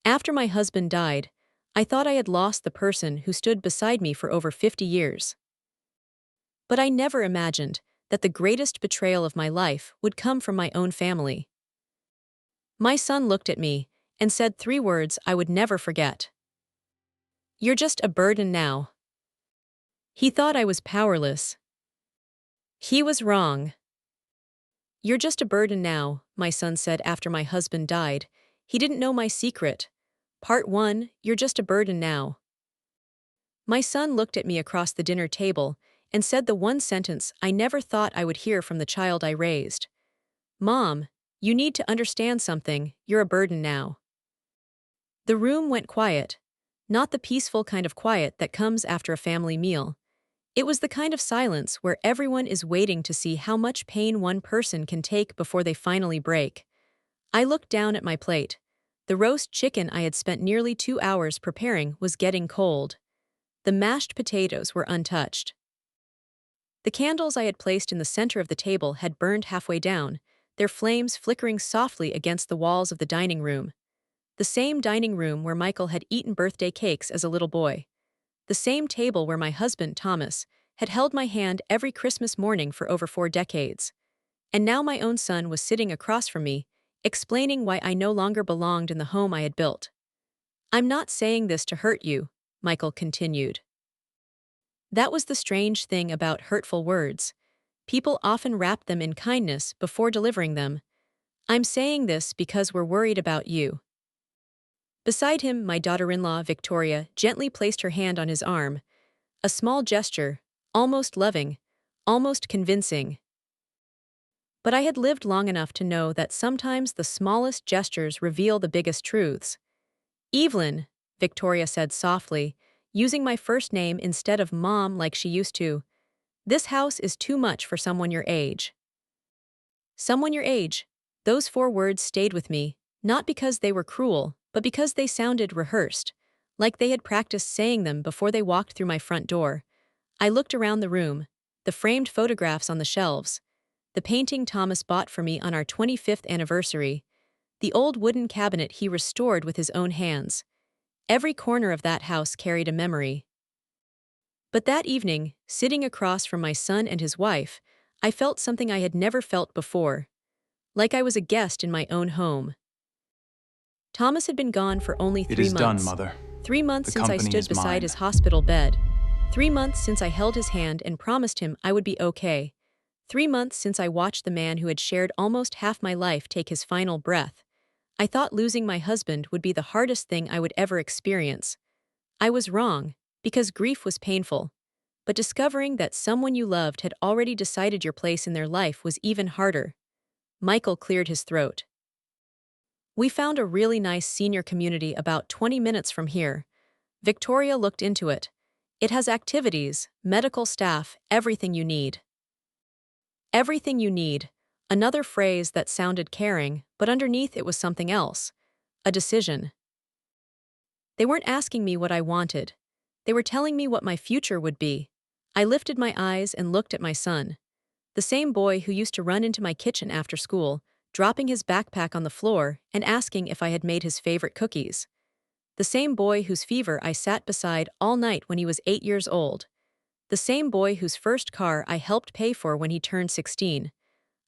After my husband died, I thought I had lost the person who stood beside me for over 50 years. But I never imagined that the greatest betrayal of my life would come from my own family. My son looked at me and said 3 words I would never forget. "You're just a burden now." He thought I was powerless. He was wrong. "You're just a burden now," my son said after my husband died. He didn't know my secret. Part 1, "You're just a burden now." My son looked at me across the dinner table and said the one sentence I never thought I would hear from the child I raised. "Mom, you need to understand something, you're a burden now." The room went quiet. Not the peaceful kind of quiet that comes after a family meal. It was the kind of silence where everyone is waiting to see how much pain one person can take before they finally break. I looked down at my plate. The roast chicken I had spent nearly 2 hours preparing was getting cold. The mashed potatoes were untouched. The candles I had placed in the center of the table had burned halfway down, their flames flickering softly against the walls of the dining room. The same dining room where Michael had eaten birthday cakes as a little boy. The same table where my husband, Thomas, had held my hand every Christmas morning for over 4 decades. And now my own son was sitting across from me, explaining why I no longer belonged in the home I had built. "I'm not saying this to hurt you," Michael continued. That was the strange thing about hurtful words. People often wrap them in kindness before delivering them. "I'm saying this because we're worried about you." Beside him, my daughter-in-law, Victoria, gently placed her hand on his arm. A small gesture, almost loving, almost convincing. But I had lived long enough to know that sometimes the smallest gestures reveal the biggest truths. "Evelyn," Victoria said softly, using my first name instead of Mom like she used to, "this house is too much for someone your age." Someone your age. Those 4 words stayed with me, not because they were cruel, but because they sounded rehearsed, like they had practiced saying them before they walked through my front door. I looked around the room, the framed photographs on the shelves, the painting Thomas bought for me on our 25th anniversary, the old wooden cabinet he restored with his own hands. Every corner of that house carried a memory. But that evening, sitting across from my son and his wife, I felt something I had never felt before. Like I was a guest in my own home. Thomas had been gone for only It 3 is done, months. Mother. 3 months The since I company stood is beside mine. his hospital bed. 3 months since I held his hand and promised him I would be okay. 3 months since I watched the man who had shared almost half my life take his final breath. I thought losing my husband would be the hardest thing I would ever experience. I was wrong, because grief was painful. But discovering that someone you loved had already decided your place in their life was even harder. Michael cleared his throat. "We found a really nice senior community about 20 minutes from here." Victoria looked into it. "It has activities, medical staff, everything you need." Everything you need. Another phrase that sounded caring, but underneath it was something else. A decision. They weren't asking me what I wanted. They were telling me what my future would be. I lifted my eyes and looked at my son. The same boy who used to run into my kitchen after school, dropping his backpack on the floor and asking if I had made his favorite cookies. The same boy whose fever I sat beside all night when he was 8 years old. The same boy whose first car I helped pay for when he turned 16.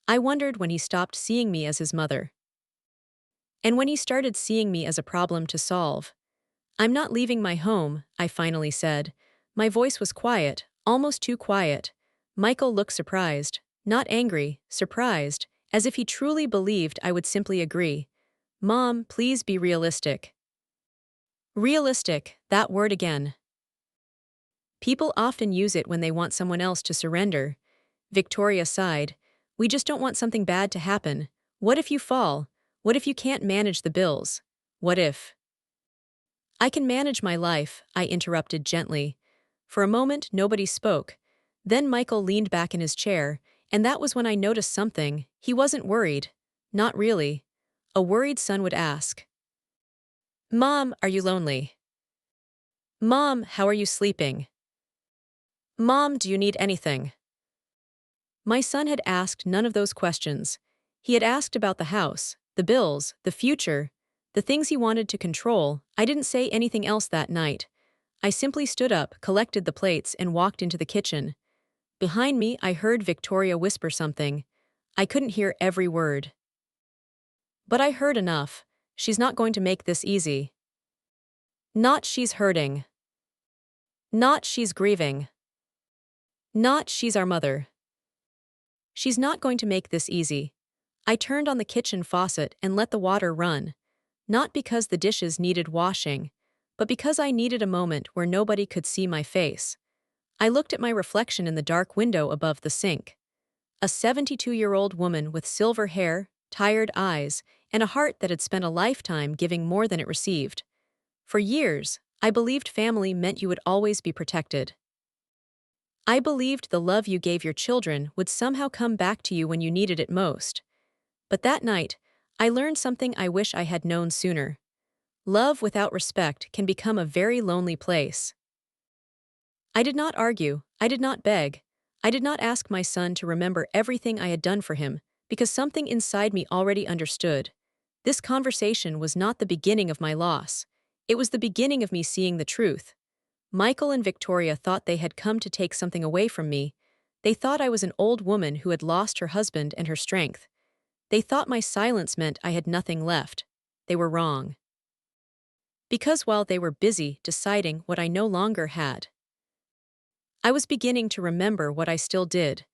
I wondered when he stopped seeing me as his mother. And when he started seeing me as a problem to solve. "I'm not leaving my home," I finally said. My voice was quiet, almost too quiet. Michael looked surprised, not angry, surprised, as if he truly believed I would simply agree. "Mom, please be realistic." Realistic, that word again. People often use it when they want someone else to surrender. Victoria sighed. "We just don't want something bad to happen. What if you fall? What if you can't manage the bills? What if—" "I can manage my life," I interrupted gently. For a moment, nobody spoke. Then Michael leaned back in his chair, and that was when I noticed something. He wasn't worried. Not really. A worried son would ask. "Mom, are you lonely? Mom, how are you sleeping? Mom, do you need anything?" My son had asked none of those questions. He had asked about the house, the bills, the future. The things he wanted to control. I didn't say anything else that night. I simply stood up, collected the plates, and walked into the kitchen. Behind me, I heard Victoria whisper something. I couldn't hear every word. But I heard enough. She's not going to make this easy. Not she's hurting. Not she's grieving. Not she's our mother. She's not going to make this easy. I turned on the kitchen faucet and let the water run. Not because the dishes needed washing, but because I needed a moment where nobody could see my face. I looked at my reflection in the dark window above the sink. A 72-year-old woman with silver hair, tired eyes, and a heart that had spent a lifetime giving more than it received. For years, I believed family meant you would always be protected. I believed the love you gave your children would somehow come back to you when you needed it most. But that night, I learned something I wish I had known sooner. Love without respect can become a very lonely place. I did not argue, I did not beg, I did not ask my son to remember everything I had done for him, because something inside me already understood. This conversation was not the beginning of my loss. It was the beginning of me seeing the truth. Michael and Victoria thought they had come to take something away from me. They thought I was an old woman who had lost her husband and her strength. They thought my silence meant I had nothing left. They were wrong. Because while they were busy deciding what I no longer had, I was beginning to remember what I still did,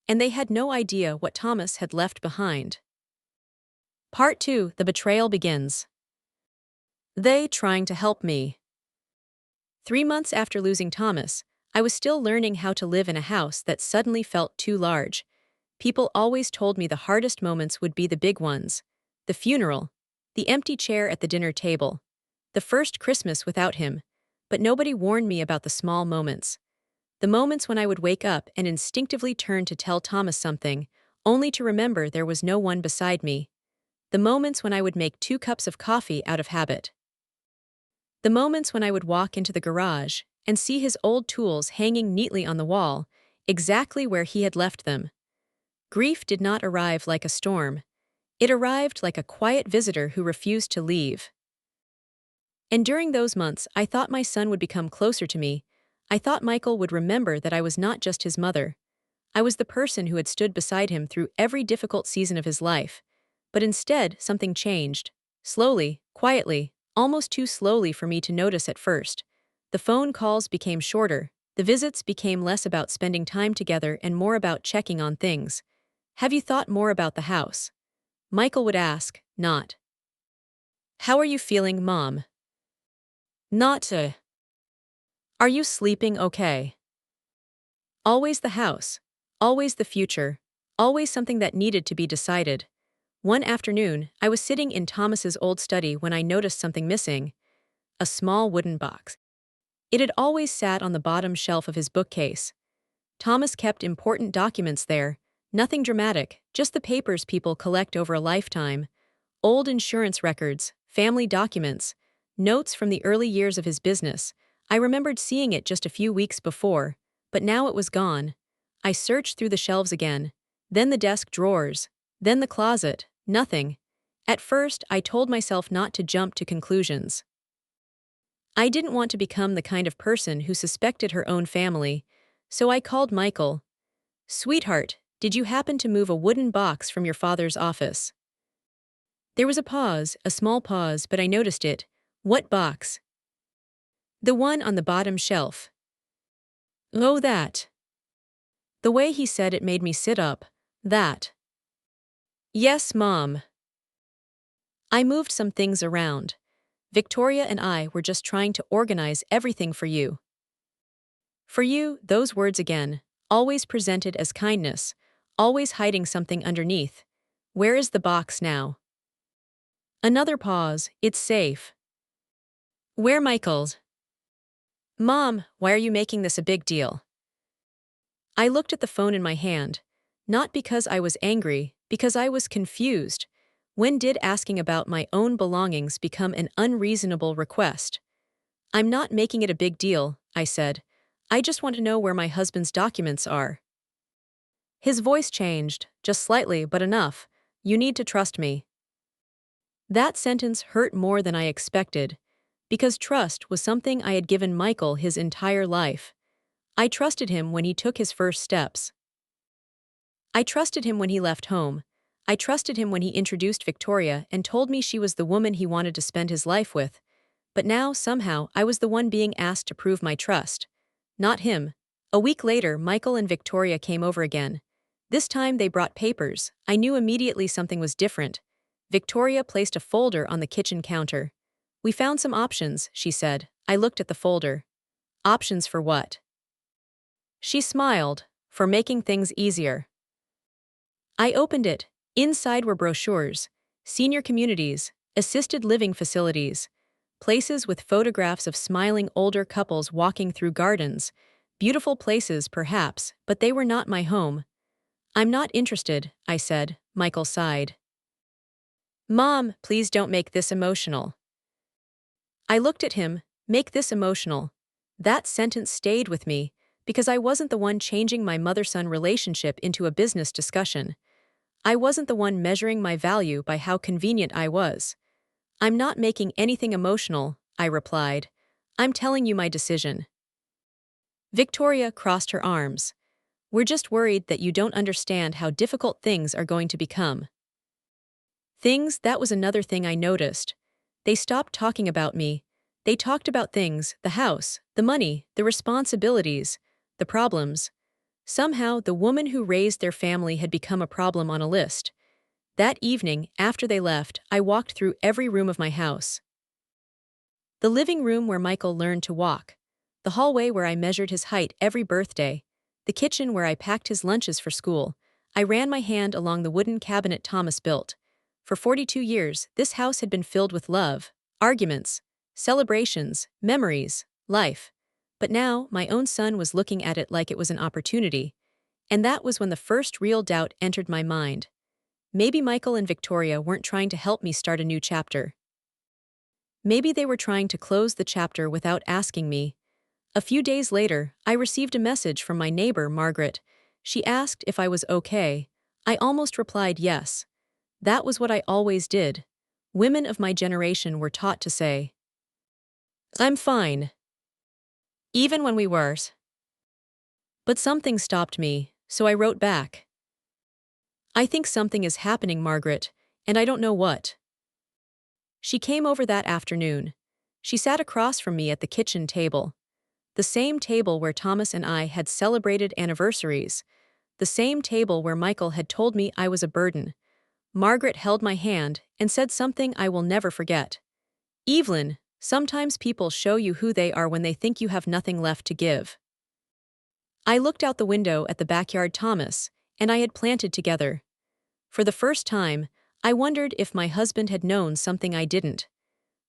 and they had no idea what Thomas had left behind. Part 2: The Betrayal begins. They trying to help me. 3 months after losing Thomas, I was still learning how to live in a house that suddenly felt too large. People always told me the hardest moments would be the big ones. The funeral, the empty chair at the dinner table, the first Christmas without him, but nobody warned me about the small moments. The moments when I would wake up and instinctively turn to tell Thomas something, only to remember there was no one beside me. The moments when I would make 2 cups of coffee out of habit. The moments when I would walk into the garage and see his old tools hanging neatly on the wall, exactly where he had left them. Grief did not arrive like a storm. It arrived like a quiet visitor who refused to leave. And during those months, I thought my son would become closer to me. I thought Michael would remember that I was not just his mother. I was the person who had stood beside him through every difficult season of his life. But instead, something changed. Slowly, quietly, almost too slowly for me to notice at first. The phone calls became shorter. The visits became less about spending time together and more about checking on things. Have you thought more about the house? Michael would ask, not, how are you feeling, Mom? Not, are you sleeping okay? Always the house. Always the future. Always something that needed to be decided. One afternoon, I was sitting in Thomas's old study when I noticed something missing. A small wooden box. It had always sat on the bottom shelf of his bookcase. Thomas kept important documents there. Nothing dramatic, just the papers people collect over a lifetime. Old insurance records, family documents, notes from the early years of his business. I remembered seeing it just a few weeks before, but now it was gone. I searched through the shelves again, then the desk drawers, then the closet, nothing. At first, I told myself not to jump to conclusions. I didn't want to become the kind of person who suspected her own family, so I called Michael. Sweetheart, did you happen to move a wooden box from your father's office? There was a pause, a small pause, but I noticed it. What box? The one on the bottom shelf. Oh, that. The way he said it made me sit up. That. Yes, Mom. I moved some things around. Victoria and I were just trying to organize everything for you. For you, those words again, always presented as kindness, always hiding something underneath. Where is the box now? Another pause. It's safe. Where, Michael's? Mom, why are you making this a big deal? I looked at the phone in my hand, not because I was angry, because I was confused. When did asking about my own belongings become an unreasonable request? I'm not making it a big deal, I said. I just want to know where my husband's documents are. His voice changed, just slightly but enough. You need to trust me. That sentence hurt more than I expected, because trust was something I had given Michael his entire life. I trusted him when he took his first steps. I trusted him when he left home. I trusted him when he introduced Victoria and told me she was the woman he wanted to spend his life with. But now, somehow, I was the one being asked to prove my trust. Not him. A week later, Michael and Victoria came over again. This time they brought papers. I knew immediately something was different. Victoria placed a folder on the kitchen counter. "We found some options," she said. I looked at the folder. Options for what? She smiled. "For making things easier." I opened it. Inside were brochures, senior communities, assisted living facilities, places with photographs of smiling older couples walking through gardens. Beautiful places, perhaps, but they were not my home. "I'm not interested," I said. Michael sighed. "Mom, please don't make this emotional." I looked at him. Make this emotional. That sentence stayed with me, because I wasn't the one changing my mother-son relationship into a business discussion. I wasn't the one measuring my value by how convenient I was. "I'm not making anything emotional," I replied. "I'm telling you my decision." Victoria crossed her arms. "We're just worried that you don't understand how difficult things are going to become." Things, that was another thing I noticed. They stopped talking about me. They talked about things, the house, the money, the responsibilities, the problems. Somehow, the woman who raised their family had become a problem on a list. That evening, after they left, I walked through every room of my house. The living room where Michael learned to walk. The hallway where I measured his height every birthday. The kitchen where I packed his lunches for school. I ran my hand along the wooden cabinet Thomas built. For 42 years, this house had been filled with love, arguments, celebrations, memories, life. But now, my own son was looking at it like it was an opportunity. And that was when the first real doubt entered my mind. Maybe Michael and Victoria weren't trying to help me start a new chapter. Maybe they were trying to close the chapter without asking me. A few days later, I received a message from my neighbor, Margaret. She asked if I was okay. I almost replied yes. That was what I always did. Women of my generation were taught to say, "I'm fine." Even when we weren't. But something stopped me, so I wrote back. "I think something is happening, Margaret, and I don't know what." She came over that afternoon. She sat across from me at the kitchen table. The same table where Thomas and I had celebrated anniversaries. The same table where Michael had told me I was a burden. Margaret held my hand and said something I will never forget. "Evelyn, sometimes people show you who they are when they think you have nothing left to give." I looked out the window at the backyard Thomas and I had planted together. For the first time, I wondered if my husband had known something I didn't.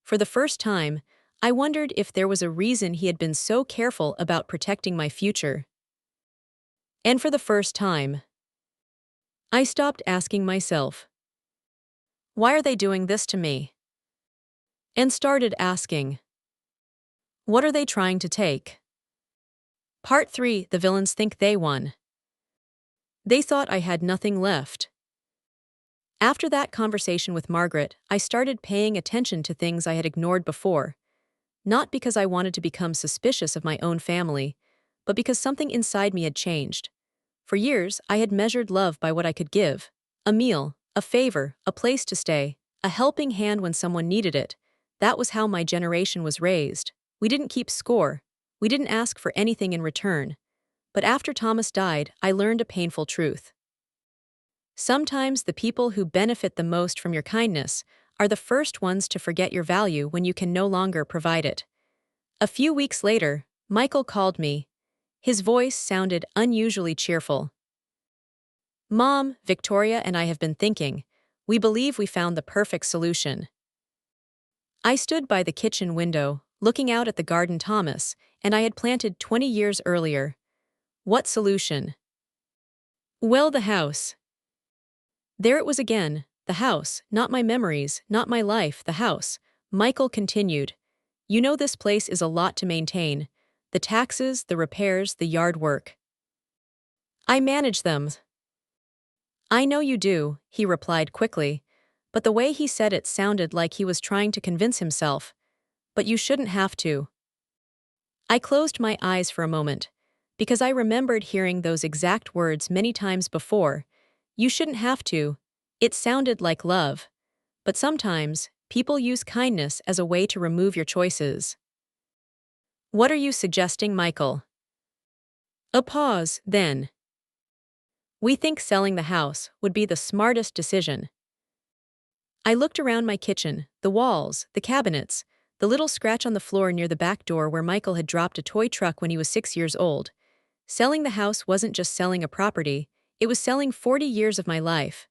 For the first time, I wondered if there was a reason he had been so careful about protecting my future. And for the first time, I stopped asking myself, "Why are they doing this to me?" And started asking, "What are they trying to take?" Part 3. The villains think they won. They thought I had nothing left. After that conversation with Margaret, I started paying attention to things I had ignored before. Not because I wanted to become suspicious of my own family, but because something inside me had changed. For years, I had measured love by what I could give. A meal, a favor, a place to stay, a helping hand when someone needed it. That was how my generation was raised. We didn't keep score. We didn't ask for anything in return. But after Thomas died, I learned a painful truth. Sometimes the people who benefit the most from your kindness are the first ones to forget your value when you can no longer provide it. A few weeks later, Michael called me. His voice sounded unusually cheerful. "Mom, Victoria and I have been thinking. We believe we found the perfect solution." I stood by the kitchen window, looking out at the garden Thomas, and I had planted 20 years earlier. What solution? Well, the house. There it was again, the house, not my memories, not my life, the house. Michael continued. "You know this place is a lot to maintain. The taxes, the repairs, the yard work. I manage them." "I know you do," he replied quickly. but the way he said it sounded like he was trying to convince himself. But you shouldn't have to. I closed my eyes for a moment, because I remembered hearing those exact words many times before. You shouldn't have to. It sounded like love. But sometimes, people use kindness as a way to remove your choices. What are you suggesting, Michael? A pause, then. We think selling the house would be the smartest decision. I looked around my kitchen, the walls, the cabinets, the little scratch on the floor near the back door where Michael had dropped a toy truck when he was 6 years old. Selling the house wasn't just selling a property, it was selling 40 years of my life.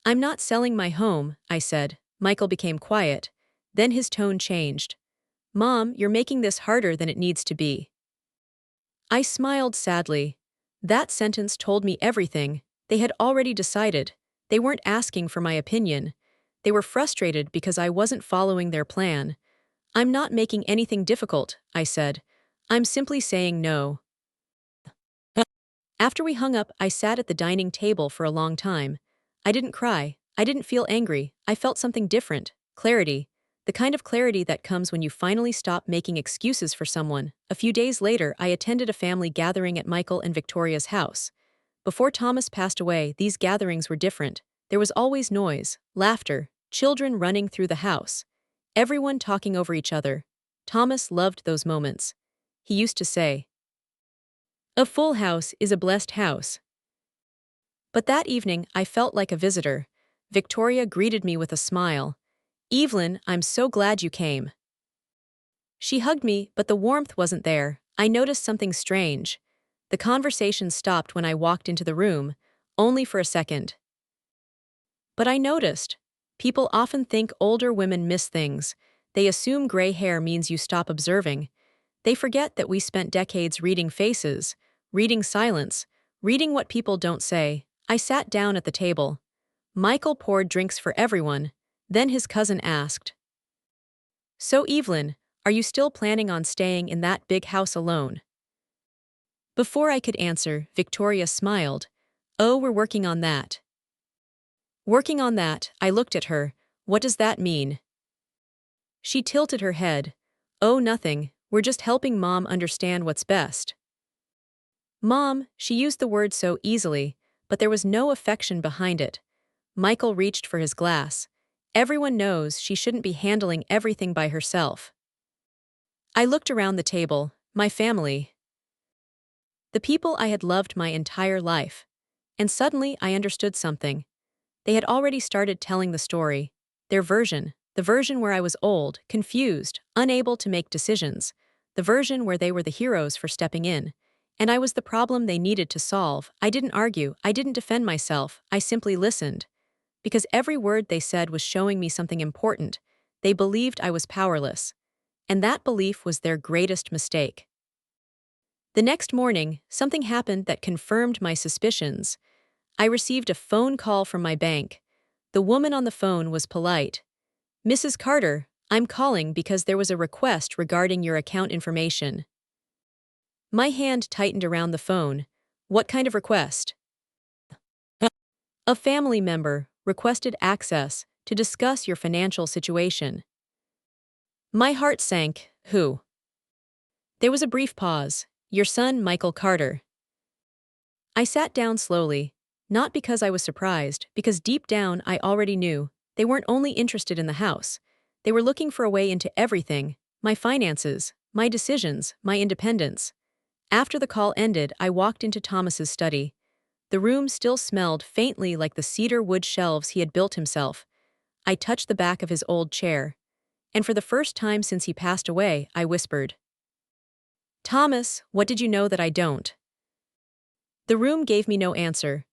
I'm not selling my home, I said. Michael became quiet. Then his tone changed. Mom, you're making this harder than it needs to be. I smiled sadly. That sentence told me everything. They had already decided. They weren't asking for my opinion. They were frustrated because I wasn't following their plan. I'm not making anything difficult, I said. I'm simply saying no. After we hung up, I sat at the dining table for a long time. I didn't cry. I didn't feel angry. I felt something different. Clarity. The kind of clarity that comes when you finally stop making excuses for someone. A few days later, I attended a family gathering at Michael and Victoria's house. Before Thomas passed away, these gatherings were different. There was always noise, laughter, children running through the house. Everyone talking over each other. Thomas loved those moments. He used to say, "A full house is a blessed house." But that evening, I felt like a visitor. Victoria greeted me with a smile. "Evelyn, I'm so glad you came." She hugged me, but the warmth wasn't there. I noticed something strange. The conversation stopped when I walked into the room, only for a second. But I noticed. People often think older women miss things. They assume gray hair means you stop observing. They forget that we spent decades reading faces, reading silence, reading what people don't say. I sat down at the table. Michael poured drinks for everyone. Then his cousin asked, "So Evelyn, are you still planning on staying in that big house alone?" Before I could answer, Victoria smiled. "Oh, we're working on that." Working on that, I looked at her. What does that mean? She tilted her head. "Oh, nothing, we're just helping Mom understand what's best." Mom, she used the word so easily, but there was no affection behind it. Michael reached for his glass. Everyone knows she shouldn't be handling everything by herself. I looked around the table, my family. The people I had loved my entire life. And suddenly I understood something. They had already started telling the story. Their version, the version where I was old, confused, unable to make decisions. The version where they were the heroes for stepping in. And I was the problem they needed to solve. I didn't argue, I didn't defend myself, I simply listened. Because every word they said was showing me something important. They believed I was powerless. And that belief was their greatest mistake. The next morning, something happened that confirmed my suspicions. I received a phone call from my bank. The woman on the phone was polite. "Mrs. Carter, I'm calling because there was a request regarding your account information." My hand tightened around the phone. "What kind of request?" "A family member requested access to discuss your financial situation." My heart sank. "Who?" There was a brief pause. "Your son, Michael Carter." I sat down slowly, not because I was surprised, because deep down I already knew. They weren't only interested in the house. They were looking for a way into everything, my finances, my decisions, my independence. After the call ended, I walked into Thomas's study. The room still smelled faintly like the cedar wood shelves he had built himself. I touched the back of his old chair. And for the first time since he passed away, I whispered, "Thomas, what did you know that I don't?" The room gave me no answer.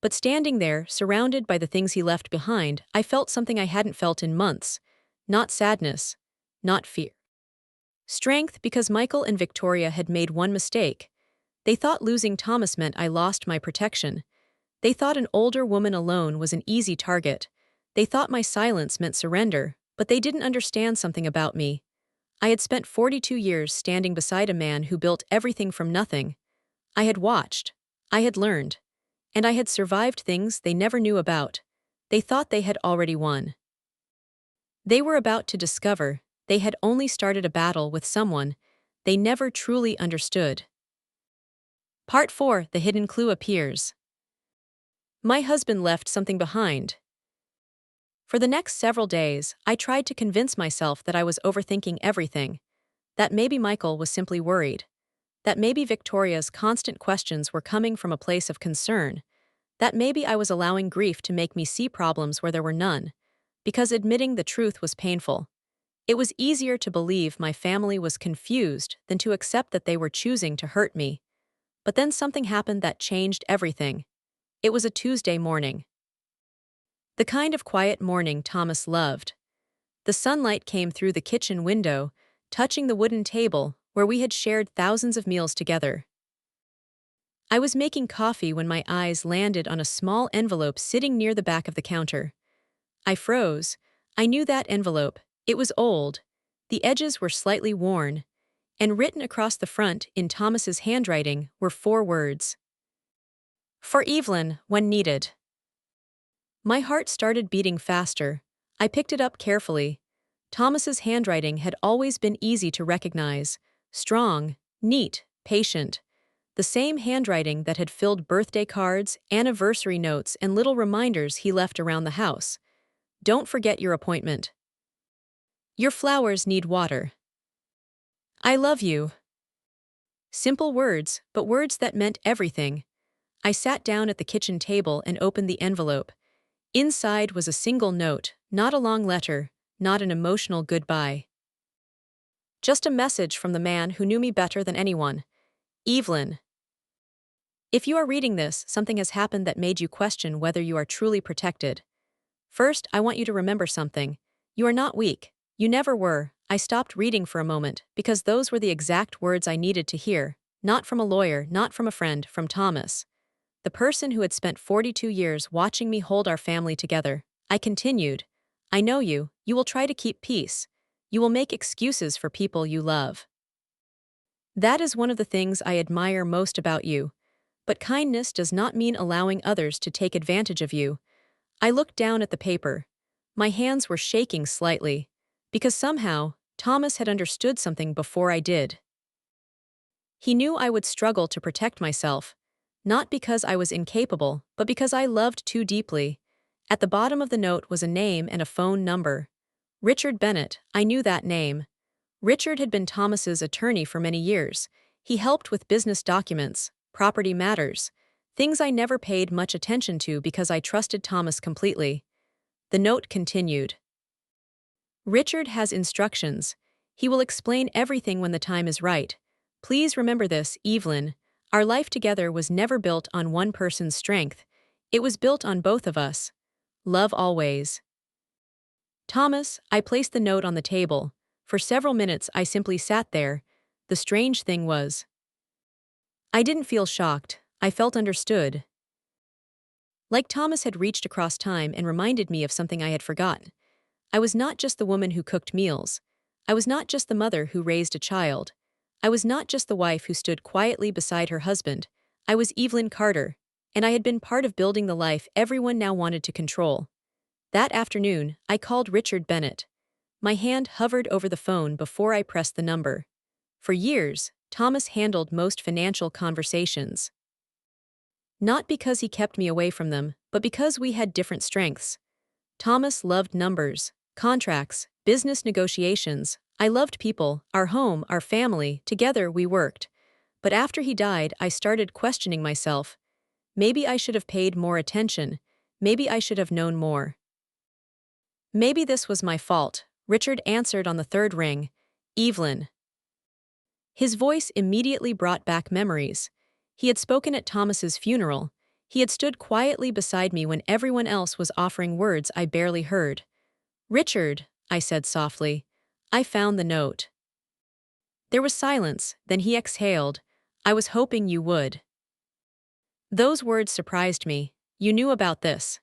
But standing there, surrounded by the things he left behind, I felt something I hadn't felt in months. Not sadness. Not fear. Strength, because Michael and Victoria had made one mistake. They thought losing Thomas meant I lost my protection. They thought an older woman alone was an easy target. They thought my silence meant surrender, but they didn't understand something about me. I had spent 42 years standing beside a man who built everything from nothing. I had watched. I had learned. And I had survived things they never knew about. They thought they had already won. They were about to discover they had only started a battle with someone they never truly understood. Part 4: The hidden clue appears. My husband left something behind. For the next several days, I tried to convince myself that I was overthinking everything, that maybe Michael was simply worried, that maybe Victoria's constant questions were coming from a place of concern, that maybe I was allowing grief to make me see problems where there were none, because admitting the truth was painful. It was easier to believe my family was confused than to accept that they were choosing to hurt me. But then something happened that changed everything. It was a Tuesday morning. The kind of quiet morning Thomas loved. The sunlight came through the kitchen window, touching the wooden table where we had shared thousands of meals together. I was making coffee when my eyes landed on a small envelope sitting near the back of the counter. I froze. I knew that envelope. It was old. The edges were slightly worn, and written across the front in Thomas's handwriting were 4 words. For Evelyn, when needed. My heart started beating faster. I picked it up carefully. Thomas's handwriting had always been easy to recognize. Strong, neat, patient. The same handwriting that had filled birthday cards, anniversary notes, and little reminders he left around the house. Don't forget your appointment. Your flowers need water. I love you. Simple words, but words that meant everything. I sat down at the kitchen table and opened the envelope. Inside was a single note, not a long letter, not an emotional goodbye. Just a message from the man who knew me better than anyone. Evelyn. If you are reading this, something has happened that made you question whether you are truly protected. First, I want you to remember something. You are not weak. You never were. I stopped reading for a moment because those were the exact words I needed to hear, not from a lawyer, not from a friend, from Thomas. The person who had spent 42 years watching me hold our family together. I continued. I know you. You will try to keep peace. You will make excuses for people you love. That is one of the things I admire most about you. But kindness does not mean allowing others to take advantage of you. I looked down at the paper. My hands were shaking slightly, because somehow, Thomas had understood something before I did. He knew I would struggle to protect myself, not because I was incapable, but because I loved too deeply. At the bottom of the note was a name and a phone number. Richard Bennett. I knew that name. Richard had been Thomas's attorney for many years. He helped with business documents, property matters, things I never paid much attention to because I trusted Thomas completely. The note continued. Richard has instructions. He will explain everything when the time is right. Please remember this, Evelyn. Our life together was never built on one person's strength. It was built on both of us. Love always. Thomas. I placed the note on the table. For several minutes I simply sat there. The strange thing was, I didn't feel shocked. I felt understood. Like Thomas had reached across time and reminded me of something I had forgotten. I was not just the woman who cooked meals. I was not just the mother who raised a child. I was not just the wife who stood quietly beside her husband. I was Evelyn Carter, and I had been part of building the life everyone now wanted to control. That afternoon, I called Richard Bennett. My hand hovered over the phone before I pressed the number. For years, Thomas handled most financial conversations. Not because he kept me away from them, but because we had different strengths. Thomas loved numbers, contracts, business negotiations. I loved people, our home, our family. Together we worked. But after he died, I started questioning myself. Maybe I should have paid more attention. Maybe I should have known more. Maybe this was my fault. Richard answered on the third ring. Evelyn. His voice immediately brought back memories. He had spoken at Thomas's funeral. He had stood quietly beside me when everyone else was offering words I barely heard. Richard, I said softly, I found the note. There was silence, then he exhaled. I was hoping you would. Those words surprised me. You knew about this.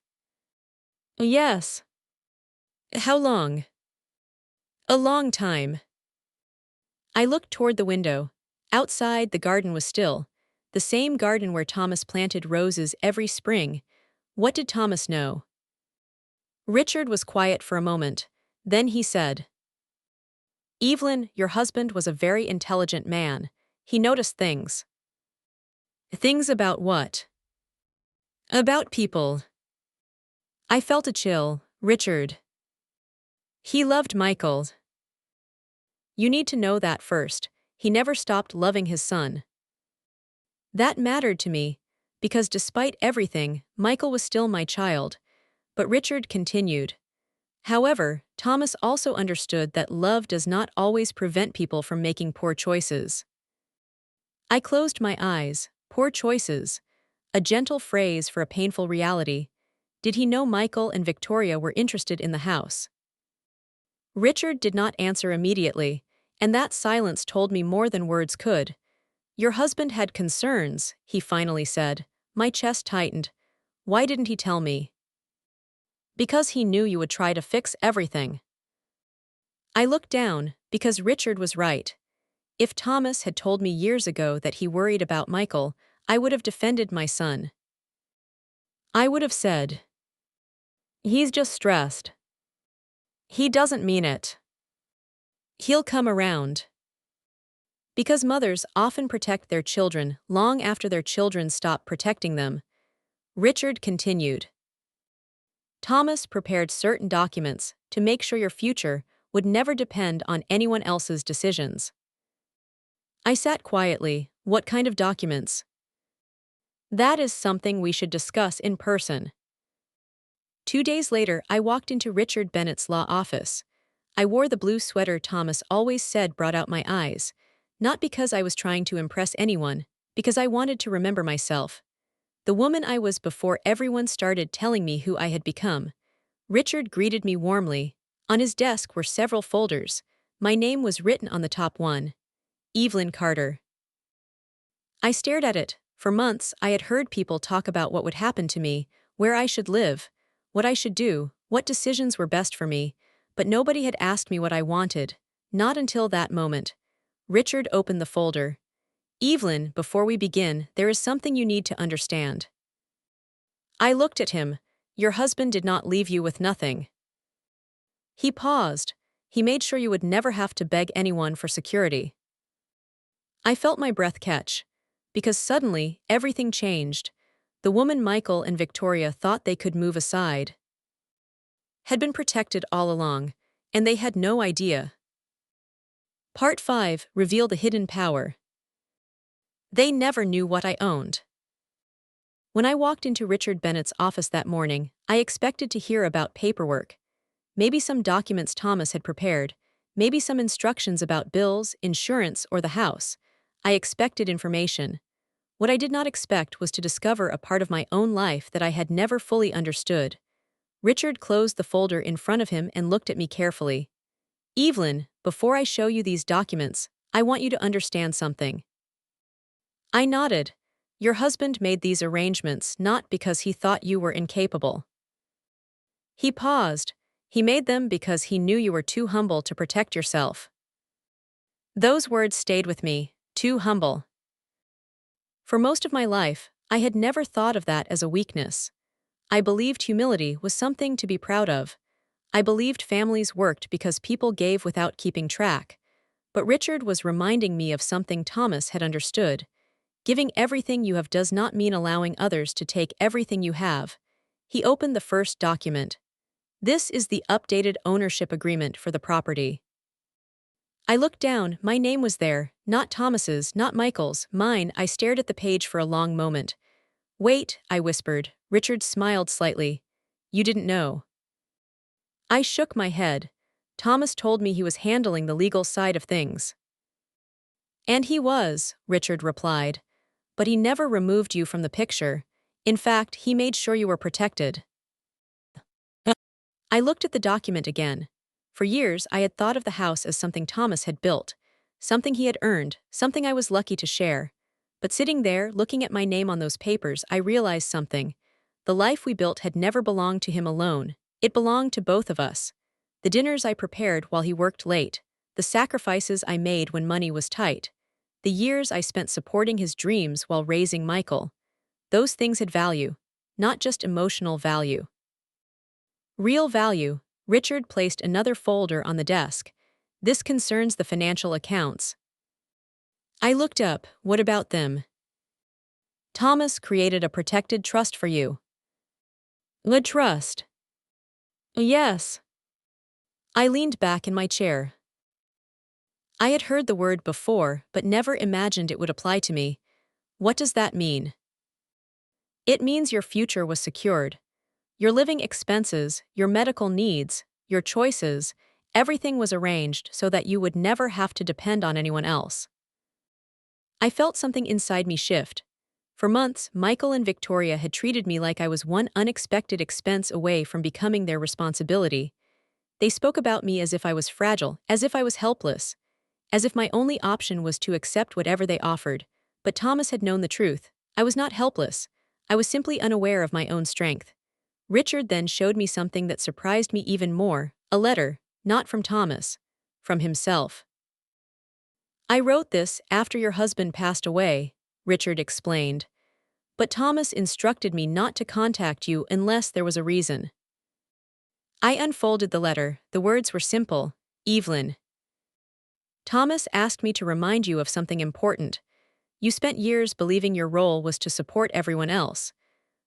Yes. How long? A long time. I looked toward the window. Outside, the garden was still. The same garden where Thomas planted roses every spring. What did Thomas know? Richard was quiet for a moment. Then he said, "Evelyn, your husband was a very intelligent man. He noticed things." "Things about what?" "About people." I felt a chill. "Richard. He loved Michael. You need to know that first. He never stopped loving his son." That mattered to me, because despite everything, Michael was still my child. But Richard continued. "However, Thomas also understood that love does not always prevent people from making poor choices." I closed my eyes. Poor choices. A gentle phrase for a painful reality. Did he know Michael and Victoria were interested in the house? Richard did not answer immediately, and that silence told me more than words could. "Your husband had concerns," he finally said. My chest tightened. "Why didn't he tell me?" "Because he knew you would try to fix everything." I looked down, because Richard was right. If Thomas had told me years ago that he worried about Michael, I would have defended my son. I would have said, "He's just stressed. He doesn't mean it. He'll come around." Because mothers often protect their children long after their children stop protecting them. Richard continued. "Thomas prepared certain documents to make sure your future would never depend on anyone else's decisions." I sat quietly. "What kind of documents?" "That is something we should discuss in person." 2 days later, I walked into Richard Bennett's law office. I wore the blue sweater Thomas always said brought out my eyes, not because I was trying to impress anyone, because I wanted to remember myself. The woman I was before everyone started telling me who I had become. Richard greeted me warmly. On his desk were several folders. My name was written on the top one. Evelyn Carter. I stared at it. For months, I had heard people talk about what would happen to me, where I should live, what I should do, what decisions were best for me, but nobody had asked me what I wanted. Not until that moment. Richard opened the folder. "Evelyn, before we begin, there is something you need to understand." I looked at him. "Your husband did not leave you with nothing." He paused. "He made sure you would never have to beg anyone for security." I felt my breath catch. Because suddenly, everything changed. The woman Michael and Victoria thought they could move aside had been protected all along, and they had no idea. Part 5 revealed the hidden power. They never knew what I owned. When I walked into Richard Bennett's office that morning, I expected to hear about paperwork. Maybe some documents Thomas had prepared, maybe some instructions about bills, insurance, or the house. I expected information. What I did not expect was to discover a part of my own life that I had never fully understood. Richard closed the folder in front of him and looked at me carefully. "Evelyn, before I show you these documents, I want you to understand something." I nodded. "Your husband made these arrangements not because he thought you were incapable." He paused. "He made them because he knew you were too humble to protect yourself." Those words stayed with me. Too humble. For most of my life, I had never thought of that as a weakness. I believed humility was something to be proud of. I believed families worked because people gave without keeping track. But Richard was reminding me of something Thomas had understood. Giving everything you have does not mean allowing others to take everything you have. He opened the first document. "This is the updated ownership agreement for the property." I looked down. My name was there, not Thomas's, not Michael's, mine. I stared at the page for a long moment. "Wait," I whispered. Richard smiled slightly. "You didn't know." I shook my head. "Thomas told me he was handling the legal side of things." "And he was," Richard replied. "But he never removed you from the picture. In fact, he made sure you were protected." I looked at the document again. For years, I had thought of the house as something Thomas had built, something he had earned, something I was lucky to share. But sitting there, looking at my name on those papers, I realized something. The life we built had never belonged to him alone. It belonged to both of us. The dinners I prepared while he worked late, the sacrifices I made when money was tight, the years I spent supporting his dreams while raising Michael. Those things had value, not just emotional value. Real value. Richard placed another folder on the desk. This concerns the financial accounts. I looked up. What about them? Thomas created a protected trust for you. A trust? Yes. I leaned back in my chair. I had heard the word before, but never imagined it would apply to me. What does that mean? It means your future was secured. Your living expenses, your medical needs, your choices, everything was arranged so that you would never have to depend on anyone else. I felt something inside me shift. For months, Michael and Victoria had treated me like I was one unexpected expense away from becoming their responsibility. They spoke about me as if I was fragile, as if I was helpless, as if my only option was to accept whatever they offered. But Thomas had known the truth. I was not helpless. I was simply unaware of my own strength. Richard then showed me something that surprised me even more, a letter, not from Thomas, from himself. I wrote this after your husband passed away, Richard explained. But Thomas instructed me not to contact you unless there was a reason. I unfolded the letter. The words were simple. Evelyn. Thomas asked me to remind you of something important. You spent years believing your role was to support everyone else.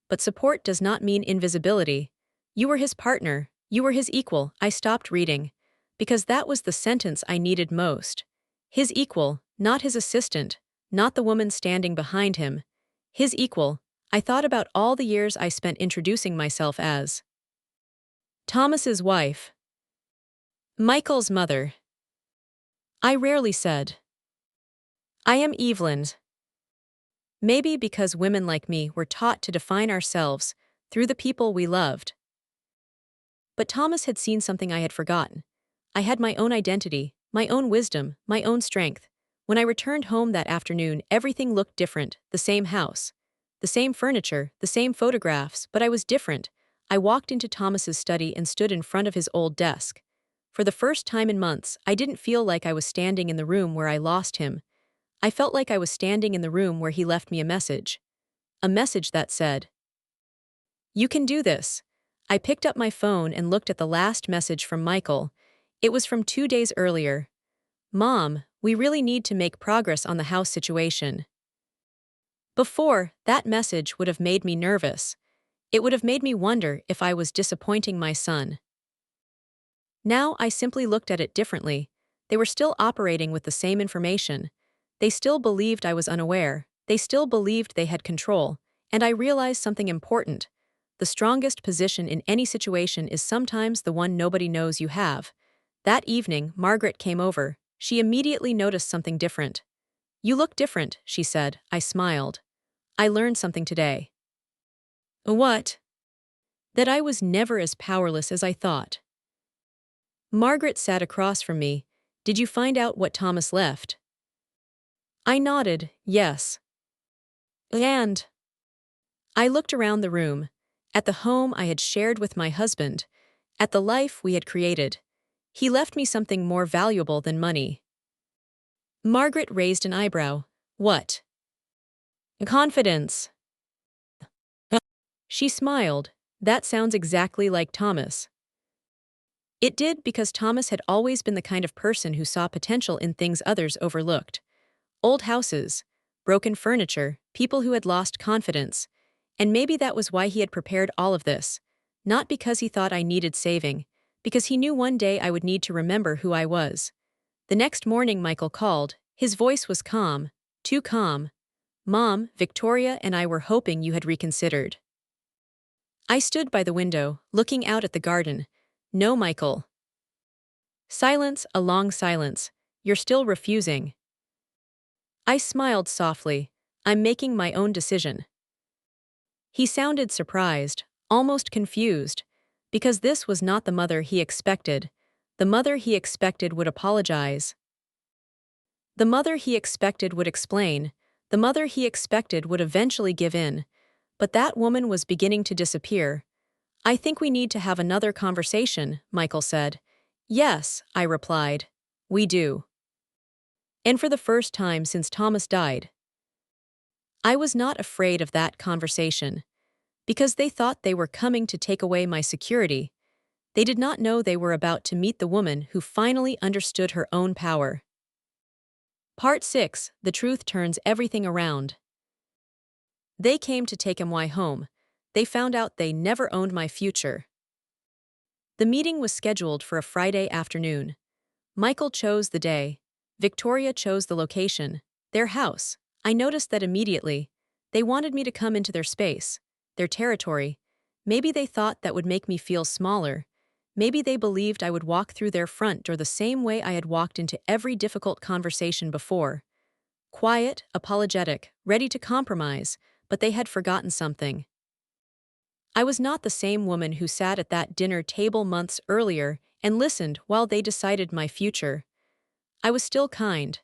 But support does not mean invisibility. You were his partner. You were his equal. I stopped reading. Because that was the sentence I needed most. His equal, not his assistant, not the woman standing behind him. His equal. I thought about all the years I spent introducing myself as Thomas's wife. Michael's mother. I rarely said, I am Evelyn's. Maybe because women like me were taught to define ourselves through the people we loved. But Thomas had seen something I had forgotten. I had my own identity, my own wisdom, my own strength. When I returned home that afternoon, everything looked different. The same house, the same furniture, the same photographs, but I was different. I walked into Thomas's study and stood in front of his old desk. For the first time in months, I didn't feel like I was standing in the room where I lost him. I felt like I was standing in the room where he left me a message. A message that said, "You can do this." I picked up my phone and looked at the last message from Michael. It was from 2 days earlier. Mom, we really need to make progress on the house situation. Before, that message would have made me nervous. It would have made me wonder if I was disappointing my son. Now I simply looked at it differently. They were still operating with the same information. They still believed I was unaware. They still believed they had control. And I realized something important. The strongest position in any situation is sometimes the one nobody knows you have. That evening, Margaret came over. She immediately noticed something different. You look different, she said. I smiled. I learned something today. What? That I was never as powerless as I thought. Margaret sat across from me. Did you find out what Thomas left? I nodded, yes. And I looked around the room, at the home I had shared with my husband, at the life we had created. He left me something more valuable than money. Margaret raised an eyebrow. What? Confidence. She smiled. That sounds exactly like Thomas. It did because Thomas had always been the kind of person who saw potential in things others overlooked. Old houses, broken furniture, people who had lost confidence. And maybe that was why he had prepared all of this. Not because he thought I needed saving, because he knew one day I would need to remember who I was. The next morning Michael called. His voice was calm, too calm. Mom, Victoria and I were hoping you had reconsidered. I stood by the window, looking out at the garden. No, Michael. Silence, a long silence. You're still refusing. I smiled softly. I'm making my own decision. He sounded surprised, almost confused, because this was not the mother he expected. The mother he expected would apologize. The mother he expected would explain. The mother he expected would eventually give in. But that woman was beginning to disappear. I think we need to have another conversation, Michael said. Yes, I replied. We do. And for the first time since Thomas died. I was not afraid of that conversation. Because they thought they were coming to take away my security. They did not know they were about to meet the woman who finally understood her own power. Part 6. The truth turns everything around. They came to take my home. They found out they never owned my future. The meeting was scheduled for a Friday afternoon. Michael chose the day. Victoria chose the location. Their house. I noticed that immediately. They wanted me to come into their space, their territory. Maybe they thought that would make me feel smaller. Maybe they believed I would walk through their front door the same way I had walked into every difficult conversation before. Quiet, apologetic, ready to compromise, but they had forgotten something. I was not the same woman who sat at that dinner table months earlier and listened while they decided my future. I was still kind.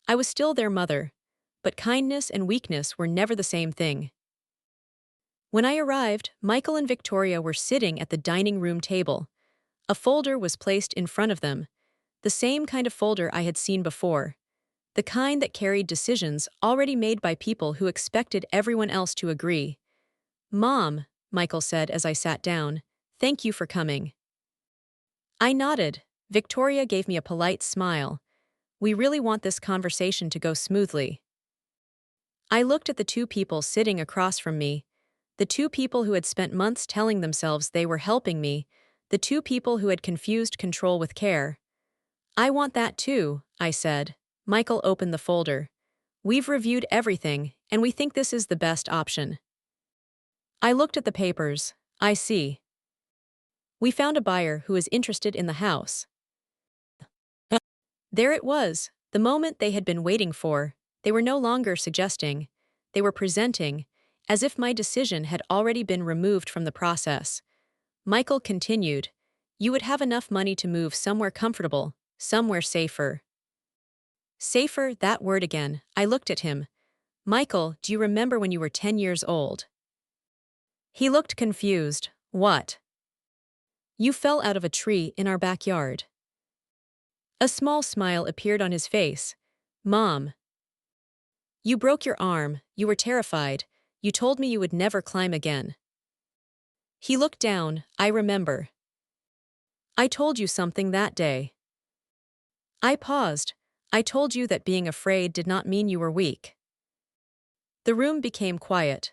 I was still their mother. But kindness and weakness were never the same thing. When I arrived, Michael and Victoria were sitting at the dining room table. A folder was placed in front of them, the same kind of folder I had seen before, the kind that carried decisions already made by people who expected everyone else to agree. "Mom," Michael said as I sat down, "thank you for coming." I nodded. Victoria gave me a polite smile. "We really want this conversation to go smoothly." I looked at the two people sitting across from me, the two people who had spent months telling themselves they were helping me, the two people who had confused control with care. "I want that too," I said. Michael opened the folder. "We've reviewed everything, and we think this is the best option." I looked at the papers. "I see. We found a buyer who is interested in the house." There it was, the moment they had been waiting for. They were no longer suggesting. They were presenting, as if my decision had already been removed from the process. Michael continued, "You would have enough money to move somewhere comfortable, somewhere safer." Safer, that word again. I looked at him. "Michael, do you remember when you were 10 years old?" He looked confused. "What?" "You fell out of a tree in our backyard." A small smile appeared on his face. "Mom. You broke your arm, you were terrified, you told me you would never climb again." He looked down. "I remember. I told you something that day." I paused. "I told you that being afraid did not mean you were weak." The room became quiet.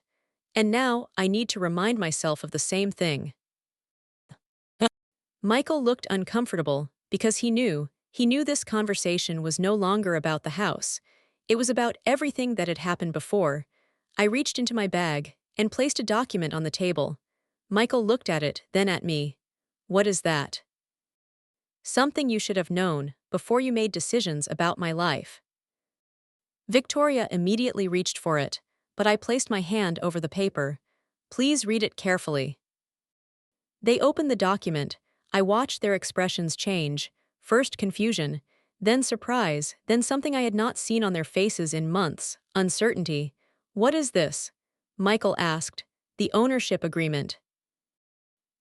And now I need to remind myself of the same thing. Michael looked uncomfortable because he knew this conversation was no longer about the house. It was about everything that had happened before. I reached into my bag and placed a document on the table. Michael looked at it, then at me. "What is that?" "Something you should have known before you made decisions about my life." Victoria immediately reached for it, but I placed my hand over the paper. "Please read it carefully." They opened the document. I watched their expressions change, first confusion, then surprise, then something I had not seen on their faces in months, uncertainty. "What is this?" Michael asked. "The ownership agreement."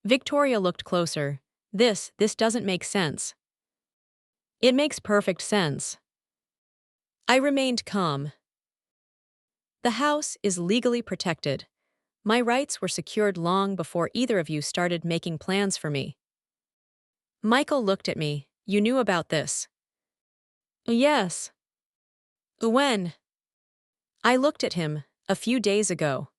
Victoria looked closer. This doesn't make sense." "It makes perfect sense." I remained calm. "The house is legally protected. My rights were secured long before either of you started making plans for me." Michael looked at me. "You knew about this?" "Yes." "When?" I looked at him. "A few days ago."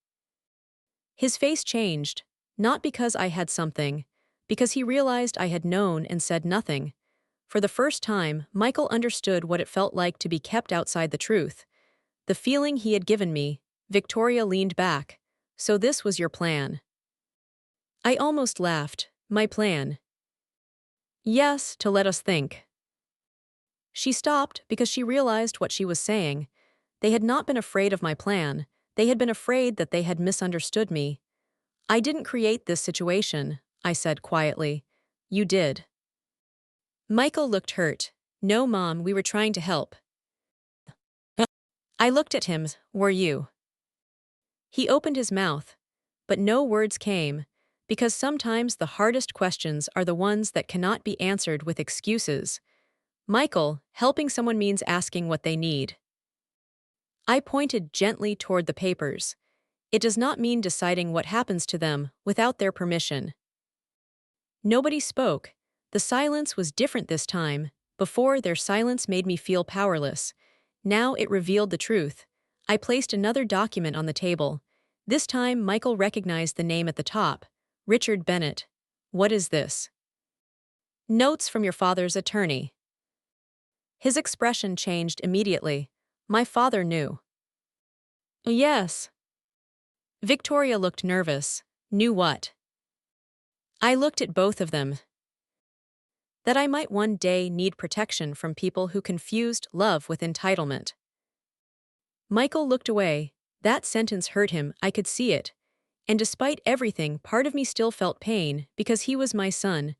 His face changed, not because I had something, because he realized I had known and said nothing. For the first time, Michael understood what it felt like to be kept outside the truth. The feeling he had given me. Victoria leaned back. "So this was your plan?" I almost laughed. "My plan?" "Yes, to let us think." She stopped because she realized what she was saying. They had not been afraid of my plan. They had been afraid that they had misunderstood me. "I didn't create this situation," I said quietly. "You did." Michael looked hurt. "No, Mom, we were trying to help." I looked at him. "Were you?" He opened his mouth, but no words came, because sometimes the hardest questions are the ones that cannot be answered with excuses. "Michael, helping someone means asking what they need." I pointed gently toward the papers. "It does not mean deciding what happens to them without their permission." Nobody spoke. The silence was different this time. Before, their silence made me feel powerless. Now it revealed the truth. I placed another document on the table. This time, Michael recognized the name at the top. Richard Bennett. What is this? Notes from your father's attorney. His expression changed immediately. My father knew. Yes. Victoria looked nervous. Knew what? I looked at both of them. That I might one day need protection from people who confused love with entitlement. Michael looked away. That sentence hurt him, I could see it. And despite everything, part of me still felt pain, because he was my son.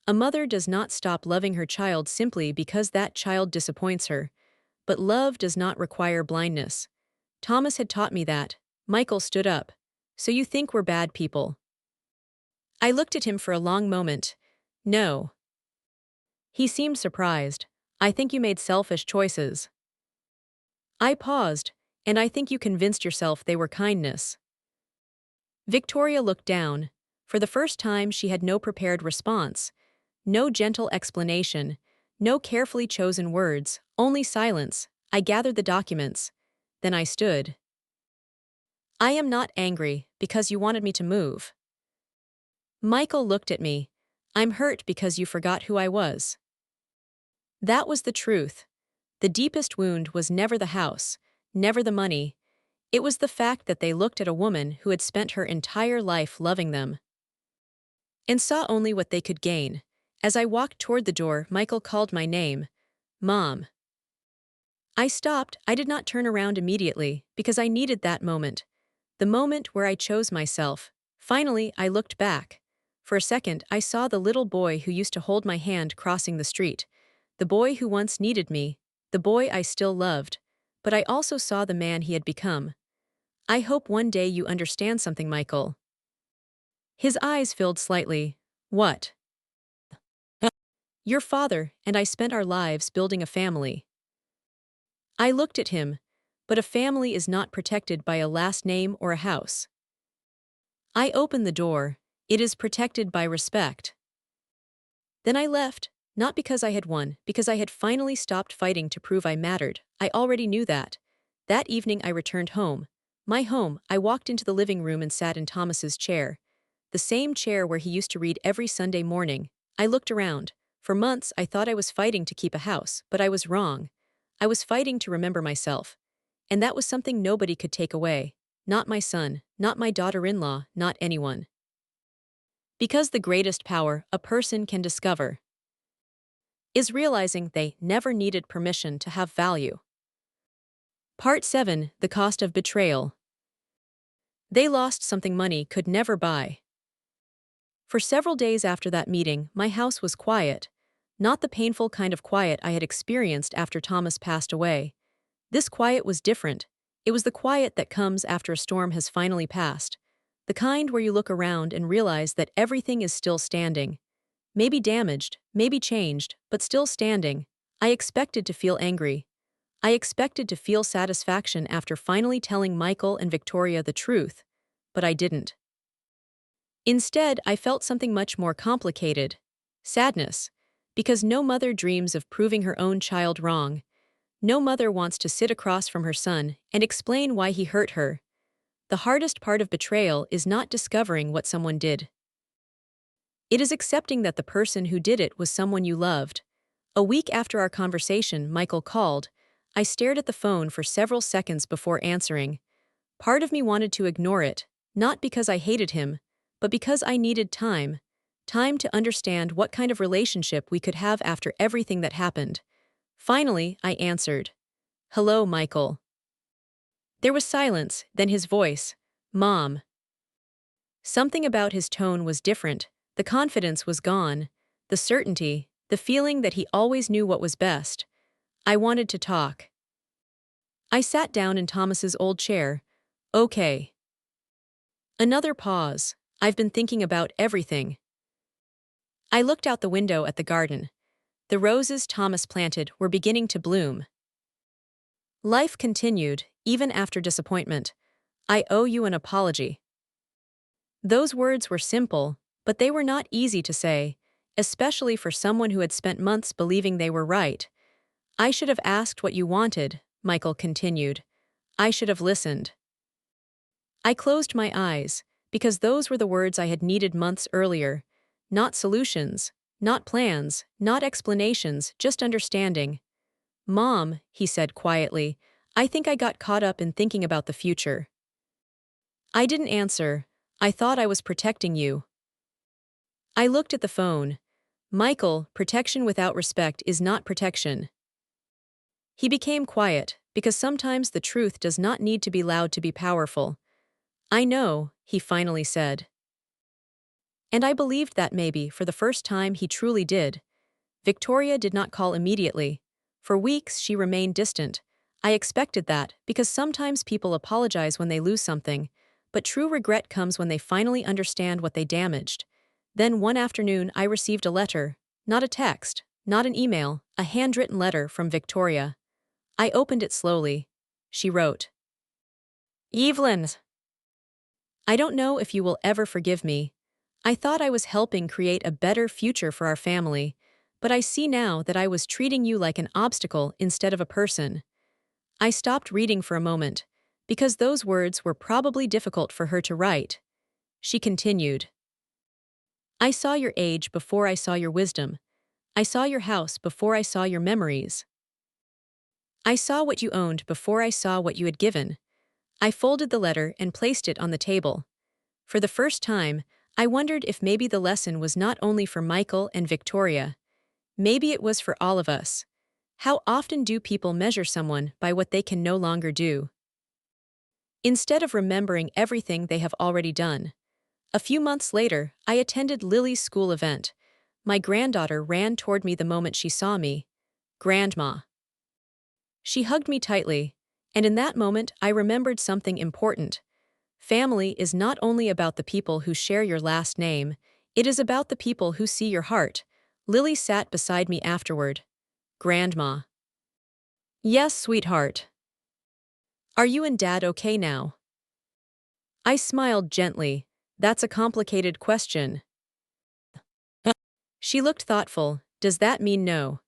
A mother does not stop loving her child simply because that child disappoints her. But love does not require blindness. Thomas had taught me that. Michael stood up. So you think we're bad people? I looked at him for a long moment. No. He seemed surprised. I think you made selfish choices. I paused, and I think you convinced yourself they were kindness. Victoria looked down. For the first time, she had no prepared response. No gentle explanation. No carefully chosen words. Only silence. I gathered the documents. Then I stood. I am not angry because you wanted me to move. Michael looked at me. I'm hurt because you forgot who I was. That was the truth. The deepest wound was never the house, never the money. It was the fact that they looked at a woman who had spent her entire life loving them and saw only what they could gain. As I walked toward the door, Michael called my name. Mom. I stopped. I did not turn around immediately because I needed that moment. The moment where I chose myself. Finally, I looked back. For a second, I saw the little boy who used to hold my hand crossing the street. The boy who once needed me. The boy I still loved. But I also saw the man he had become. I hope one day you understand something, Michael. His eyes filled slightly. What? Your father and I spent our lives building a family. I looked at him, but a family is not protected by a last name or a house. I opened the door. It is protected by respect. Then I left, not because I had won, because I had finally stopped fighting to prove I mattered. I already knew that. That evening I returned home. My home. I walked into the living room and sat in Thomas's chair. The same chair where he used to read every Sunday morning. I looked around. For months I thought I was fighting to keep a house, but I was wrong. I was fighting to remember myself. And that was something nobody could take away. Not my son, not my daughter-in-law, not anyone. Because the greatest power a person can discover is realizing they never needed permission to have value. Part 7. The Cost of Betrayal. They lost something money could never buy. For several days after that meeting, my house was quiet. Not the painful kind of quiet I had experienced after Thomas passed away. This quiet was different. It was the quiet that comes after a storm has finally passed. The kind where you look around and realize that everything is still standing. Maybe damaged, maybe changed, but still standing. I expected to feel angry. I expected to feel satisfaction after finally telling Michael and Victoria the truth, but I didn't. Instead, I felt something much more complicated. Sadness. Because no mother dreams of proving her own child wrong. No mother wants to sit across from her son and explain why he hurt her. The hardest part of betrayal is not discovering what someone did. It is accepting that the person who did it was someone you loved. A week after our conversation, Michael called. I stared at the phone for several seconds before answering. Part of me wanted to ignore it, not because I hated him, but because I needed time. Time to understand what kind of relationship we could have after everything that happened. Finally, I answered. Hello, Michael. There was silence, then his voice. Mom. Something about his tone was different. The confidence was gone. The certainty, the feeling that he always knew what was best. I wanted to talk. I sat down in Thomas's old chair. Okay. Another pause. I've been thinking about everything. I looked out the window at the garden. The roses Thomas planted were beginning to bloom. Life continued, even after disappointment. I owe you an apology. Those words were simple, But they were not easy to say, especially for someone who had spent months believing they were right. I should have asked what you wanted, Michael continued. I should have listened. I closed my eyes, because those were the words I had needed months earlier. Not solutions, not plans, not explanations, just understanding. Mom, he said quietly, I think I got caught up in thinking about the future. I didn't answer. I thought I was protecting you. I looked at the phone. Michael, protection without respect is not protection. He became quiet, because sometimes the truth does not need to be loud to be powerful. I know, he finally said. And I believed that maybe, for the first time, he truly did. Victoria did not call immediately. For weeks, she remained distant. I expected that, because sometimes people apologize when they lose something, but true regret comes when they finally understand what they damaged. Then one afternoon, I received a letter. Not a text, not an email, a handwritten letter from Victoria. I opened it slowly. She wrote, Evelyn, I don't know if you will ever forgive me. I thought I was helping create a better future for our family, but I see now that I was treating you like an obstacle instead of a person. I stopped reading for a moment, because those words were probably difficult for her to write. She continued, I saw your age before I saw your wisdom. I saw your house before I saw your memories. I saw what you owned before I saw what you had given. I folded the letter and placed it on the table. For the first time, I wondered if maybe the lesson was not only for Michael and Victoria. Maybe it was for all of us. How often do people measure someone by what they can no longer do, instead of remembering everything they have already done? A few months later, I attended Lily's school event. My granddaughter ran toward me the moment she saw me. Grandma. She hugged me tightly, and in that moment I remembered something important. Family is not only about the people who share your last name, it is about the people who see your heart. Lily sat beside me afterward. Grandma. Yes, sweetheart. Are you and Dad okay now? I smiled gently. That's a complicated question. She looked thoughtful. Does that mean no?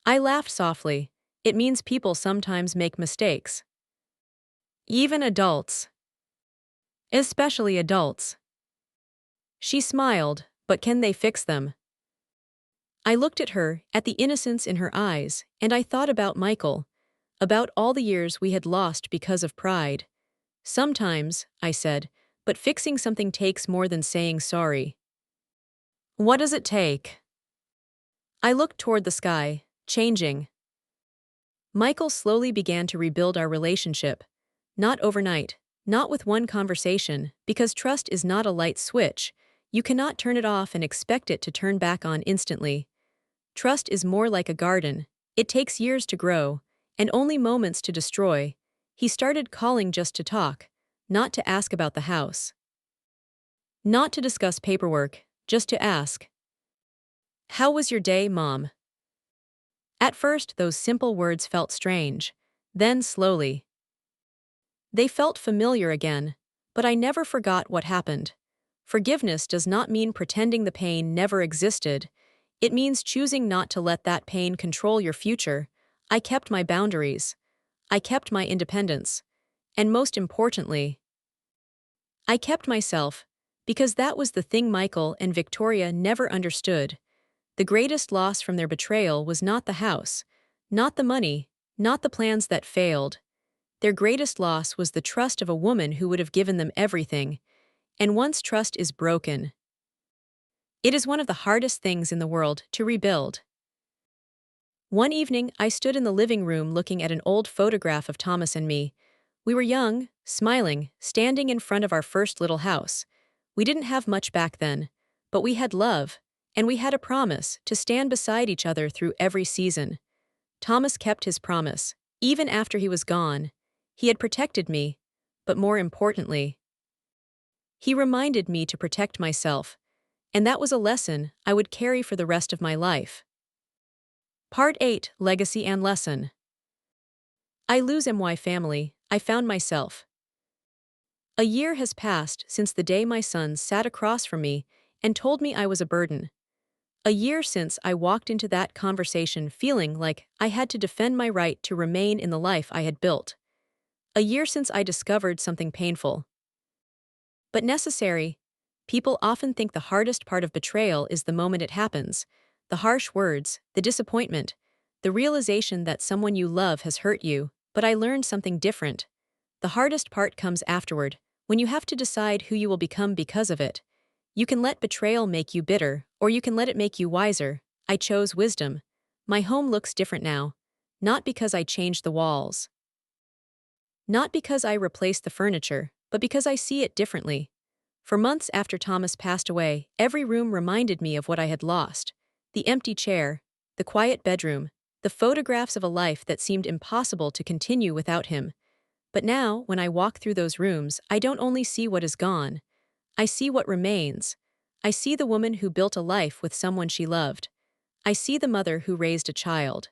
I laughed softly. It means people sometimes make mistakes. Even adults. Especially adults. She smiled, but can they fix them? I looked at her, at the innocence in her eyes, and I thought about Michael, about all the years we had lost because of pride. Sometimes, I said, but fixing something takes more than saying sorry. What does it take? I looked toward the sky, changing. Michael slowly began to rebuild our relationship. Not overnight, not with one conversation, because trust is not a light switch. You cannot turn it off and expect it to turn back on instantly. Trust is more like a garden. It takes years to grow, and only moments to destroy. He started calling just to talk, not to ask about the house. Not to discuss paperwork, just to ask. How was your day, Mom? At first, those simple words felt strange. Then, slowly, they felt familiar again, but I never forgot what happened. Forgiveness does not mean pretending the pain never existed. It means choosing not to let that pain control your future. I kept my boundaries. I kept my independence. And most importantly, I kept myself, because that was the thing Michael and Victoria never understood. The greatest loss from their betrayal was not the house, not the money, not the plans that failed. Their greatest loss was the trust of a woman who would have given them everything. And once trust is broken, it is one of the hardest things in the world to rebuild. One evening, I stood in the living room looking at an old photograph of Thomas and me. We were young, smiling, standing in front of our first little house. We didn't have much back then, but we had love, and we had a promise to stand beside each other through every season. Thomas kept his promise, even after he was gone. He had protected me, but more importantly, he reminded me to protect myself, and that was a lesson I would carry for the rest of my life. Part 8: Legacy and Lesson. I lose my family, I found myself. A year has passed since the day my son sat across from me and told me I was a burden. A year since I walked into that conversation feeling like I had to defend my right to remain in the life I had built. A year since I discovered something painful, but necessary. People often think the hardest part of betrayal is the moment it happens, the harsh words, the disappointment, the realization that someone you love has hurt you, but I learned something different. The hardest part comes afterward, when you have to decide who you will become because of it. You can let betrayal make you bitter, or you can let it make you wiser. I chose wisdom. My home looks different now. Not because I changed the walls. Not because I replaced the furniture, but because I see it differently. For months after Thomas passed away, every room reminded me of what I had lost. The empty chair, the quiet bedroom, the photographs of a life that seemed impossible to continue without him. But now, when I walk through those rooms, I don't only see what is gone. I see what remains. I see the woman who built a life with someone she loved. I see the mother who raised a child.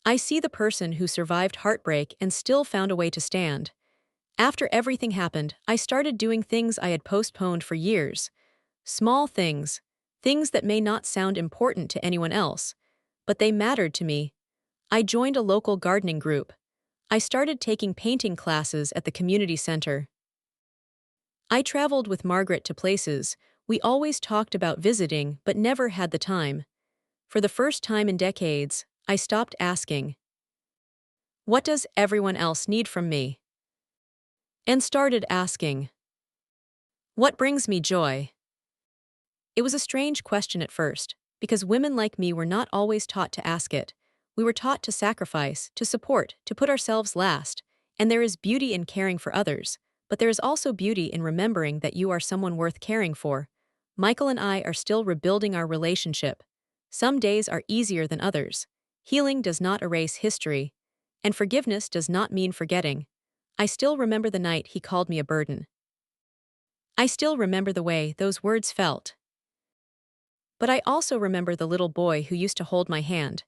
I see the person who survived heartbreak and still found a way to stand. After everything happened, I started doing things I had postponed for years. Small things, things that may not sound important to anyone else, but they mattered to me. I joined a local gardening group. I started taking painting classes at the community center. I traveled with Margaret to places we always talked about visiting but never had the time. For the first time in decades, I stopped asking, "What does everyone else need from me?" and started asking, "What brings me joy?" It was a strange question at first, because women like me were not always taught to ask it. We were taught to sacrifice, to support, to put ourselves last, and there is beauty in caring for others, but there is also beauty in remembering that you are someone worth caring for. Michael and I are still rebuilding our relationship. Some days are easier than others. Healing does not erase history, and forgiveness does not mean forgetting. I still remember the night he called me a burden. I still remember the way those words felt. But I also remember the little boy who used to hold my hand,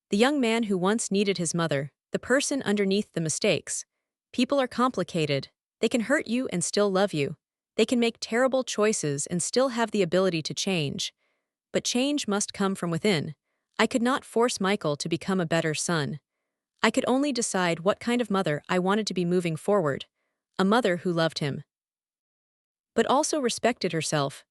the young man who once needed his mother, the person underneath the mistakes. People are complicated. They can hurt you and still love you. They can make terrible choices and still have the ability to change. But change must come from within. I could not force Michael to become a better son. I could only decide what kind of mother I wanted to be moving forward. A mother who loved him, but also respected herself.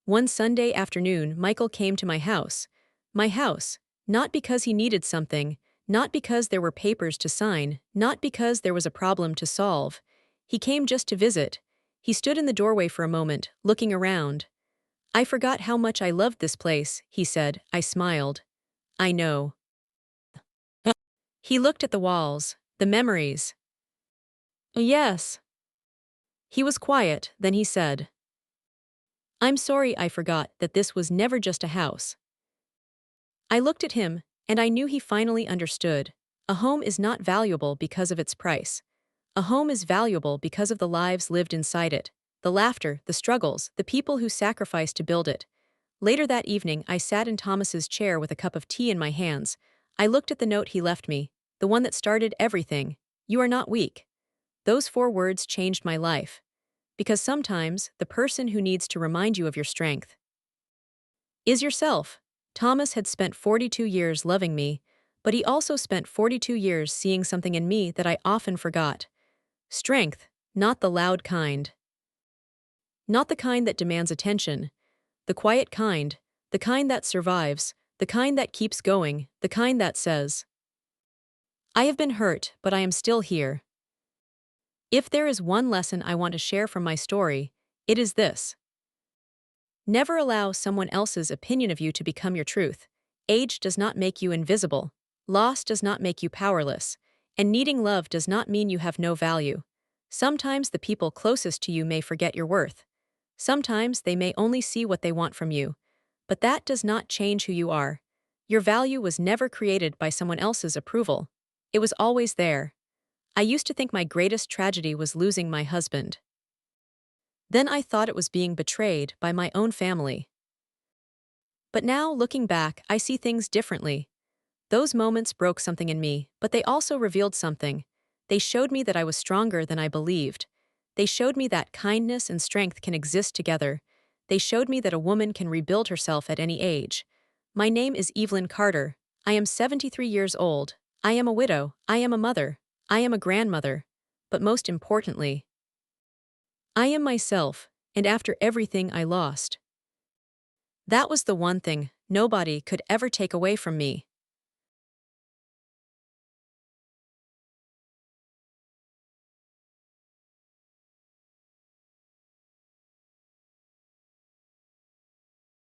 One Sunday afternoon, Michael came to my house. My house, not because he needed something, not because there were papers to sign, not because there was a problem to solve. He came just to visit. He stood in the doorway for a moment, looking around. "I forgot how much I loved this place," he said. I smiled. "I know." He looked at the walls, the memories. "Yes." He was quiet, then he said, "I'm sorry I forgot that this was never just a house." I looked at him, and I knew he finally understood. A home is not valuable because of its price. A home is valuable because of the lives lived inside it, the laughter, the struggles, the people who sacrificed to build it. Later that evening, I sat in Thomas's chair with a cup of tea in my hands. I looked at the note he left me, the one that started everything. "You are not weak." Those 4 words changed my life. Because sometimes, the person who needs to remind you of your strength is yourself. Thomas had spent 42 years loving me, but he also spent 42 years seeing something in me that I often forgot. Strength, not the loud kind. Not the kind that demands attention. The quiet kind, the kind that survives, the kind that keeps going, the kind that says, "I have been hurt, but I am still here." If there is one lesson I want to share from my story, it is this. Never allow someone else's opinion of you to become your truth. Age does not make you invisible. Loss does not make you powerless. And needing love does not mean you have no value. Sometimes the people closest to you may forget your worth. Sometimes they may only see what they want from you. But that does not change who you are. Your value was never created by someone else's approval. It was always there. I used to think my greatest tragedy was losing my husband. Then I thought it was being betrayed by my own family. But now, looking back, I see things differently. Those moments broke something in me, but they also revealed something. They showed me that I was stronger than I believed. They showed me that kindness and strength can exist together. They showed me that a woman can rebuild herself at any age. My name is Evelyn Carter. I am 73 years old. I am a widow. I am a mother. I am a grandmother. But most importantly, I am myself, and after everything I lost, that was the one thing nobody could ever take away from me.